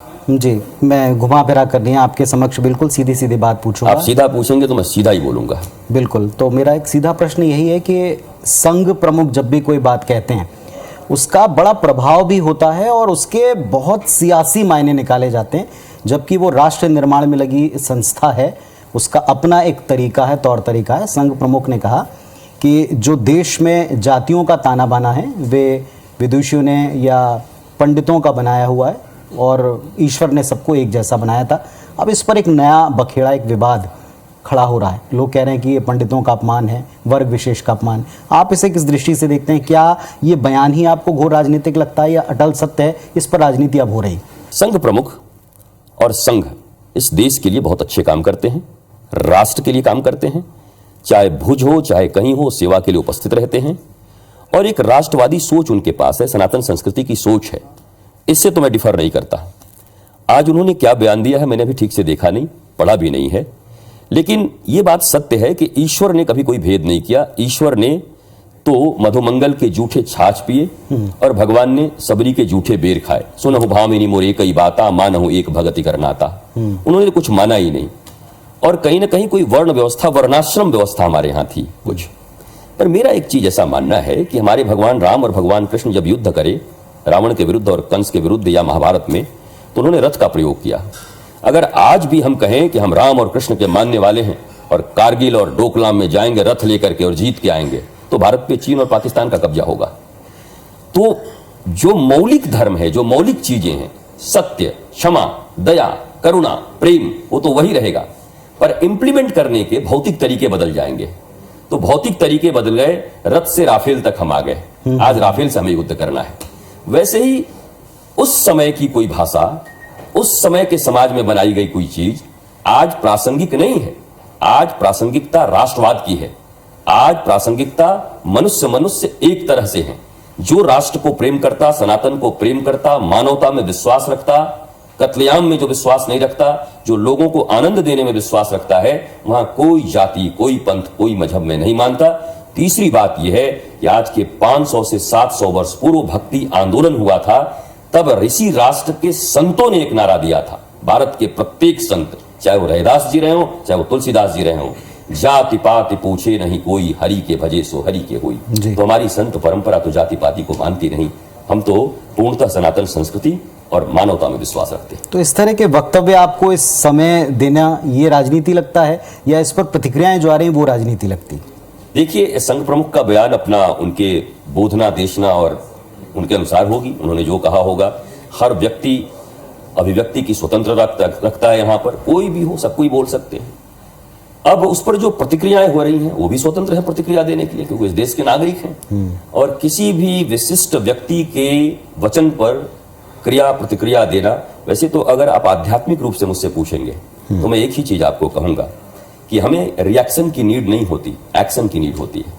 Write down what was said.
जी, मैं घुमा फिरा कर नहीं आपके समक्ष बिल्कुल सीधी सीधी बात पूछूंगा। आप सीधा पूछेंगे तो मैं सीधा ही बोलूंगा। बिल्कुल, तो मेरा एक सीधा प्रश्न यही है कि संघ प्रमुख जब भी कोई बात कहते हैं उसका बड़ा प्रभाव भी होता है और उसके बहुत सियासी मायने निकाले जाते हैं, जबकि वो राष्ट्र निर्माण में लगी संस्था है, उसका अपना एक तरीका है, तौर तरीका है। संघ प्रमुख ने कहा कि जो देश में जातियों का ताना बाना है वे विदुषियों ने या पंडितों का बनाया हुआ है और ईश्वर ने सबको एक जैसा बनाया था। अब इस पर एक नया बखेड़ा, एक विवाद खड़ा हो रहा है। लोग कह रहे हैं कि ये पंडितों का अपमान है, वर्ग विशेष का अपमान। आप इसे किस दृष्टि से देखते हैं? क्या ये बयान ही आपको घोर राजनीतिक लगता है या अटल सत्य है, इस पर राजनीति अब हो रही? संघ प्रमुख और संघ इस देश के लिए बहुत अच्छे काम करते हैं, राष्ट्र के लिए काम करते हैं, चाहे भुज हो चाहे कहीं हो, सेवा के लिए उपस्थित रहते हैं और एक राष्ट्रवादी सोच उनके पास है, सनातन संस्कृति की सोच है। इससे तो मैं डिफर नहीं करता। आज उन्होंने क्या बयान दिया है मैंने भी ठीक से देखा नहीं, पढ़ा भी नहीं है, लेकिन यह बात सत्य है कि ईश्वर ने कभी कोई भेद नहीं किया। ईश्वर ने तो मधुमंगल के जूठे छाछ पिए और भगवान ने सबरी के जूठे बेर खाए। सुनहु भामिनी मोरे कई बाता, मानहु एक भगति करनाता। उन्होंने कुछ माना ही नहीं और कहीं ना कहीं कोई वर्ण व्यवस्था, वर्णाश्रम व्यवस्था हमारे यहां थी कुछ। पर मेरा एक चीज ऐसा मानना है कि हमारे भगवान राम और भगवान कृष्ण जब युद्ध करे रावण के विरुद्ध और कंस के विरुद्ध या महाभारत में, तो उन्होंने रथ का प्रयोग किया। अगर आज भी हम कहें कि हम राम और कृष्ण के मानने वाले हैं और कारगिल और डोकलाम में जाएंगे रथ लेकर के और जीत के आएंगे, तो भारत पे चीन और पाकिस्तान का कब्जा होगा। तो जो मौलिक धर्म है, जो मौलिक चीजें हैं, सत्य, क्षमा, दया, करुणा, प्रेम, वो तो वही रहेगा, पर इंप्लीमेंट करने के भौतिक तरीके बदल जाएंगे। तो भौतिक तरीके बदल गए, रथ से राफेल तक हम आ गए। आज राफेल से हमें युद्ध करना है। वैसे ही उस समय की कोई भाषा, उस समय के समाज में बनाई गई कोई चीज आज प्रासंगिक नहीं है। आज प्रासंगिकता राष्ट्रवाद की है। आज प्रासंगिकता मनुष्य मनुष्य एक तरह से है। जो राष्ट्र को प्रेम करता, सनातन को प्रेम करता, मानवता में विश्वास रखता, कत्लेआम में जो विश्वास नहीं रखता, जो लोगों को आनंद देने में विश्वास रखता है, वहां कोई जाति, कोई पंथ, कोई मजहब में नहीं मानता। तीसरी बात यह है कि आज के 500 से 700 वर्ष पूर्व भक्ति आंदोलन हुआ था, तब ऋषि राष्ट्र के संतों ने एक नारा दिया था। भारत के प्रत्येक संत, चाहे वो रैदास जी रहे हो, चाहे वो तुलसीदास जी रहे हो, जाति पाति पूछे नहीं कोई, हरि के भजे सो हरि के होई। तो हमारी संत परंपरा तो जाति पाति को मानती नहीं। हम तो पूर्णतः सनातन संस्कृति और मानवता में विश्वास रखते हैं। तो इस तरह के वक्तव्य आपको इस समय देना ये राजनीति लगता है या इस पर प्रतिक्रियाएं जो आ रही हैं वो राजनीति लगती? देखिए, संघ प्रमुख का बयान अपना, उनके बोधना देशना और उनके अनुसार होगी। उन्होंने जो कहा होगा। हर व्यक्ति अभिव्यक्ति की स्वतंत्रता रखता है। यहाँ पर कोई भी हो, सब कोई बोल सकते हैं। अब उस पर जो प्रतिक्रियाएं हो रही हैं वो भी स्वतंत्र है प्रतिक्रिया देने के लिए, क्योंकि इस देश के नागरिक हैं। और किसी भी विशिष्ट व्यक्ति के वचन पर क्रिया प्रतिक्रिया देना, वैसे तो अगर आप आध्यात्मिक रूप से मुझसे पूछेंगे तो मैं एक ही चीज आपको कहूंगा कि हमें रिएक्शन की नीड नहीं होती, एक्शन की नीड होती है।